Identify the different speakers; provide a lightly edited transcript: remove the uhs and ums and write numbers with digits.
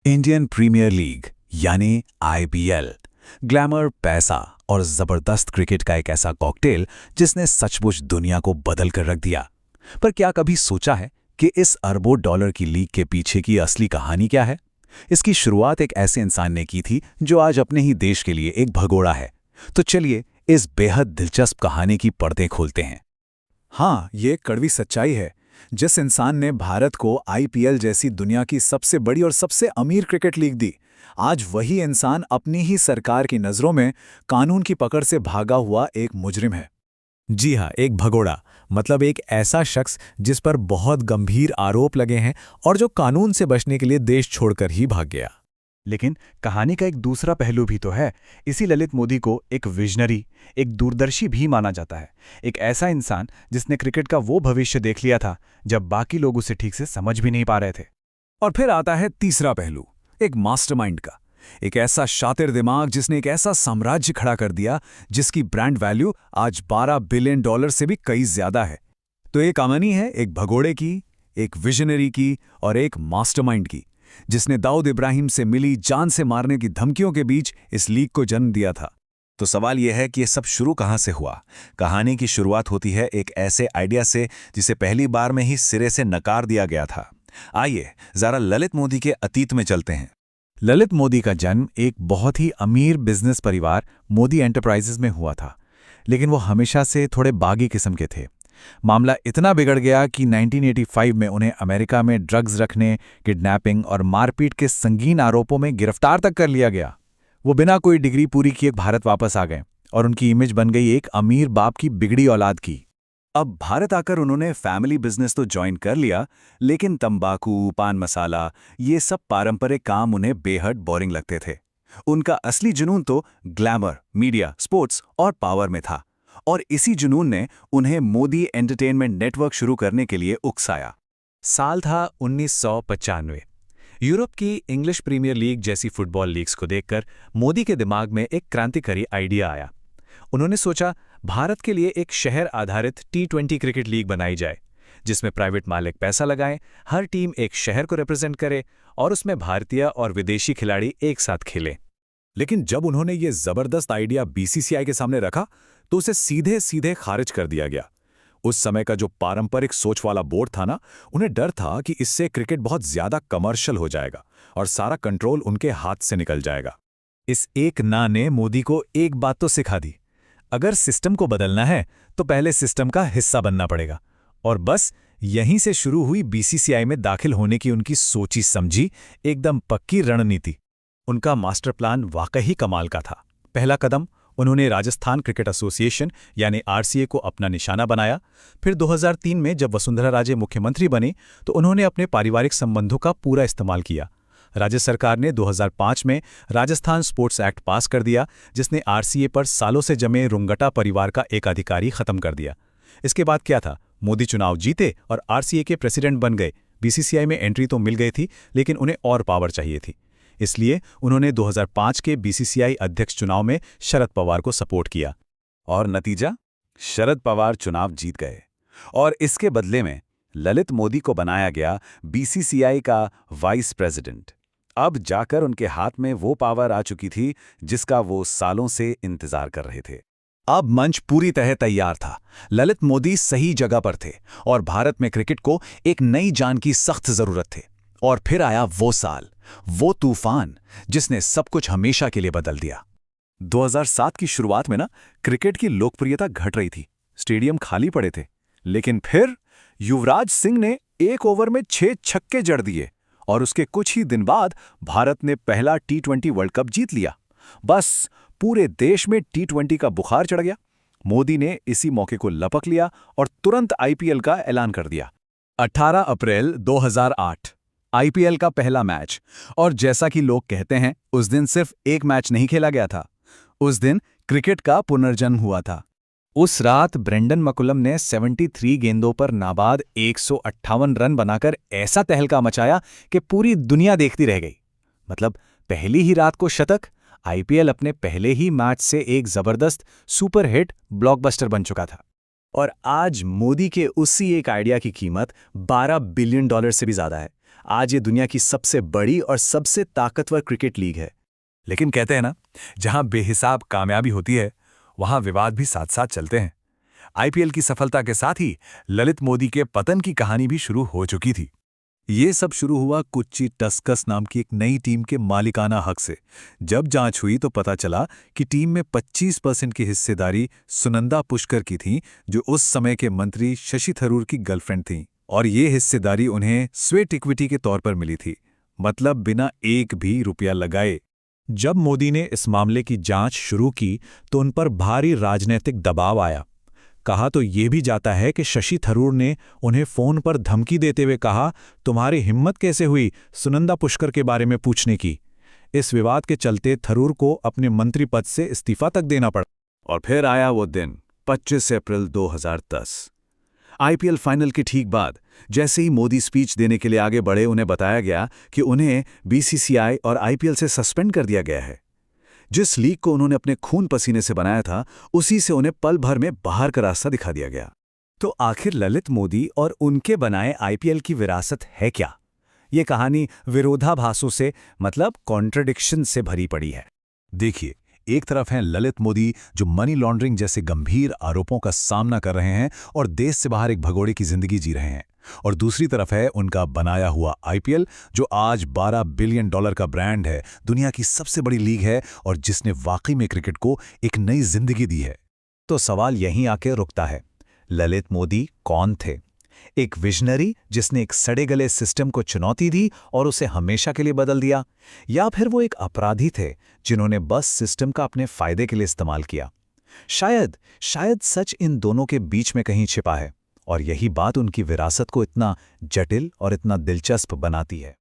Speaker 1: Indian premiere league यानी IPL glamour, पैसा और जबरदस्त क्रिकेट का एक ऐसा कॉकटेल जिसने सचमुच दुनिया को बदल कर रख दिया। पर क्या कभी सोचा है कि इस अरबों डॉलर की लीग के पीछे की असली कहानी क्या है? इसकी शुरुआत एक ऐसे इंसान ने की थी जो आज अपने ही देश के लिए एक भगोड़ा है। तो चलिए इस बेहद दिलचस्प कहानी की पर्दे खोलते हैं।
Speaker 2: हाँ, ये कड़वी सच्चाई है। जिस इंसान ने भारत को आईपीएल जैसी दुनिया की सबसे बड़ी और सबसे अमीर क्रिकेट लीग दी, आज वही इंसान अपनी ही सरकार की नज़रों में कानून की पकड़ से भागा हुआ एक मुजरिम है।
Speaker 3: जी हाँ, एक भगोड़ा मतलब एक ऐसा शख्स जिस पर बहुत गंभीर आरोप लगे हैं और जो कानून से बचने के लिए देश छोड़कर ही भाग गया।
Speaker 4: लेकिन कहानी का एक दूसरा पहलू भी तो है। इसी ललित मोदी को एक विजनरी, एक दूरदर्शी भी माना जाता है। एक ऐसा इंसान जिसने क्रिकेट का वो भविष्य देख लिया था जब बाकी लोग उसे ठीक से समझ भी नहीं पा रहे थे।
Speaker 2: और फिर आता है तीसरा पहलू, एक मास्टरमाइंड का। एक ऐसा शातिर दिमाग जिसने एक ऐसा साम्राज्य खड़ा कर दिया जिसकी ब्रांड वैल्यू आज $12 बिलियन से भी कई ज्यादा है। तो ये कहानी है एक भगोड़े की, एक विजनरी की और एक मास्टरमाइंड की, जिसने दाऊद इब्राहिम से मिली जान से मारने की धमकियों के बीच इस लीग को जन्म दिया था।
Speaker 1: तो सवाल यह है कि ये सब शुरू कहां से हुआ? कहानी की शुरुआत होती है एक ऐसे आइडिया से जिसे पहली बार में ही सिरे से नकार दिया गया था। आइए जरा ललित मोदी के अतीत में चलते हैं।
Speaker 4: ललित मोदी का जन्म एक बहुत ही अमीर बिजनेस परिवार मोदी एंटरप्राइजेज में हुआ था, लेकिन वो हमेशा से थोड़े बागी किस्म के थे। मामला इतना बिगड़ गया कि 1985 में उन्हें अमेरिका में ड्रग्स रखने, किडनैपिंग और मारपीट के संगीन आरोपों में गिरफ्तार तक कर लिया गया। वो बिना कोई डिग्री पूरी किए भारत वापस आ गए और उनकी इमेज बन गई एक अमीर बाप की बिगड़ी औलाद की।
Speaker 2: अब भारत आकर उन्होंने फैमिली बिजनेस तो ज्वाइन कर लिया, लेकिन तंबाकू, पान मसाला, ये सब पारंपरिक काम उन्हें बेहद बोरिंग लगते थे। उनका असली जुनून तो ग्लैमर, मीडिया, स्पोर्ट्स और पावर में था। और इसी जुनून ने उन्हें मोदी एंटरटेनमेंट नेटवर्क शुरू करने के लिए उकसाया।
Speaker 3: साल था 1995। यूरोप की इंग्लिश प्रीमियर लीग जैसी फुटबॉल लीग्स को देखकर मोदी के दिमाग में एक क्रांतिकारी आइडिया आया। उन्होंने सोचा भारत के लिए एक शहर आधारित T20 क्रिकेट लीग बनाई जाए, जिसमें प्राइवेट मालिक पैसा लगाएं, हर टीम एक शहर को रिप्रेजेंट करे और उसमें भारतीय और विदेशी खिलाड़ी एक साथ खेलें।
Speaker 2: लेकिन जब उन्होंने ये जबरदस्त आइडिया बीसीसीआई के सामने रखा तो उसे सीधे सीधे खारिज कर दिया गया। उस समय का जो पारंपरिक सोच वाला बोर्ड था ना, उन्हें डर था कि इससे क्रिकेट बहुत ज्यादा कमर्शियल हो जाएगा और सारा कंट्रोल उनके हाथ से निकल जाएगा।
Speaker 3: इस एक ना ने मोदी को एक बात तो सिखा दी, अगर सिस्टम को बदलना है तो पहले सिस्टम का हिस्सा बनना पड़ेगा। और बस यहीं से शुरू हुई बीसीसीआई में दाखिल होने की उनकी सोची समझी एकदम पक्की रणनीति। उनका मास्टर प्लान वाकई कमाल का था। पहला कदम, उन्होंने राजस्थान क्रिकेट एसोसिएशन यानी आरसीए को अपना निशाना बनाया। फिर 2003 में जब वसुंधरा राजे मुख्यमंत्री बनी तो उन्होंने अपने पारिवारिक संबंधों का पूरा इस्तेमाल किया। राज्य सरकार ने 2005 में राजस्थान स्पोर्ट्स एक्ट पास कर दिया, जिसने आरसीए पर सालों से जमे रुंगटा परिवार का एकाधिकारी खत्म कर दिया। इसके बाद क्या था, मोदी चुनाव जीते और आरसीए के प्रेसिडेंट बन गए। बीसीसीआई में एंट्री तो मिल गई थी, लेकिन उन्हें और पावर चाहिए थी। इसलिए उन्होंने 2005 के बीसीसीआई अध्यक्ष चुनाव में शरद पवार को सपोर्ट किया।
Speaker 1: और नतीजा, शरद पवार चुनाव जीत गए और इसके बदले में ललित मोदी को बनाया गया बीसीसीआई का वाइस प्रेसिडेंट। अब जाकर उनके हाथ में वो पावर आ चुकी थी जिसका वो सालों से इंतजार कर रहे थे।
Speaker 2: अब मंच पूरी तरह तैयार था। ललित मोदी सही जगह पर थे और भारत में क्रिकेट को एक नई जान की सख्त जरूरत थी। और फिर आया वो साल, वो तूफान जिसने सब कुछ हमेशा के लिए बदल दिया। 2007 की शुरुआत में ना क्रिकेट की लोकप्रियता घट रही थी, स्टेडियम खाली पड़े थे। लेकिन फिर युवराज सिंह ने एक ओवर में 6 छक्के जड़ दिए और उसके कुछ ही दिन बाद भारत ने पहला T20 वर्ल्ड कप जीत लिया। बस पूरे देश में T20 का बुखार चढ़ गया। मोदी ने इसी मौके को लपक लिया और तुरंत आईपीएल का ऐलान कर दिया। 18 अप्रैल 2008 आईपीएल का पहला मैच। और जैसा कि लोग कहते हैं, उस दिन सिर्फ एक मैच नहीं खेला गया था, उस दिन क्रिकेट का पुनर्जन्म हुआ था।
Speaker 3: उस रात ब्रेंडन मकुलम ने 73 गेंदों पर नाबाद 158 रन बनाकर ऐसा तहलका मचाया कि पूरी दुनिया देखती रह गई। मतलब पहली ही रात को शतक। आईपीएल अपने पहले ही मैच से एक जबरदस्त सुपर हिट ब्लॉकबस्टर बन चुका था। और आज मोदी के उसी एक आइडिया की कीमत $12 बिलियन से भी ज्यादा है।
Speaker 2: आज ये दुनिया की सबसे बड़ी और सबसे ताकतवर क्रिकेट लीग है।
Speaker 3: लेकिन कहते हैं ना, जहां बेहिसाब कामयाबी होती है वहां विवाद भी साथ साथ चलते हैं। आईपीएल की सफलता के साथ ही ललित मोदी के पतन की कहानी भी शुरू हो चुकी थी। ये सब शुरू हुआ कोच्चि टस्कर्स नाम की एक नई टीम के मालिकाना हक से। जब जांच हुई तो पता चला कि टीम में 25% की हिस्सेदारी सुनंदा पुष्कर की थी, जो उस समय के मंत्री शशि थरूर की गर्लफ्रेंड थी, और ये हिस्सेदारी उन्हें स्वेट इक्विटी के तौर पर मिली थी, मतलब बिना एक भी रुपया लगाए। जब मोदी ने इस मामले की जांच शुरू की तो उन पर भारी राजनीतिक दबाव आया। कहा तो ये भी जाता है कि शशि थरूर ने उन्हें फोन पर धमकी देते हुए कहा, तुम्हारी हिम्मत कैसे हुई सुनंदा पुष्कर के बारे में पूछने की। इस विवाद के चलते थरूर को अपने मंत्री पद से इस्तीफा तक देना पड़ा।
Speaker 2: और फिर आया वो दिन 25 अप्रैल 2010। आईपीएल फाइनल के ठीक बाद जैसे ही मोदी स्पीच देने के लिए आगे बढ़े, उन्हें बताया गया कि उन्हें बीसीसीआई और आईपीएल से सस्पेंड कर दिया गया है। जिस लीग को उन्होंने अपने खून पसीने से बनाया था, उसी से उन्हें पल भर में बाहर का रास्ता दिखा दिया गया।
Speaker 3: तो आखिर ललित मोदी और उनके बनाए आईपीएल की विरासत है क्या? ये कहानी विरोधाभासों से, मतलब कॉन्ट्रडिक्शन से भरी पड़ी है। देखिए, एक तरफ हैं ललित मोदी जो मनी लॉन्ड्रिंग जैसे गंभीर आरोपों का सामना कर रहे हैं और देश से बाहर एक भगोड़े की जिंदगी जी रहे हैं, और दूसरी तरफ है उनका बनाया हुआ आईपीएल, जो आज $12 बिलियन का ब्रांड है, दुनिया की सबसे बड़ी लीग है और जिसने वाकई में क्रिकेट को एक नई जिंदगी दी है। तो सवाल यहीं आके रुकता है, ललित मोदी कौन थे? एक विजनरी जिसने एक सड़े गले सिस्टम को चुनौती दी और उसे हमेशा के लिए बदल दिया, या फिर वो एक अपराधी थे जिन्होंने बस सिस्टम का अपने फायदे के लिए इस्तेमाल किया? शायद सच इन दोनों के बीच में कहीं छिपा है, और यही बात उनकी विरासत को इतना जटिल और इतना दिलचस्प बनाती है।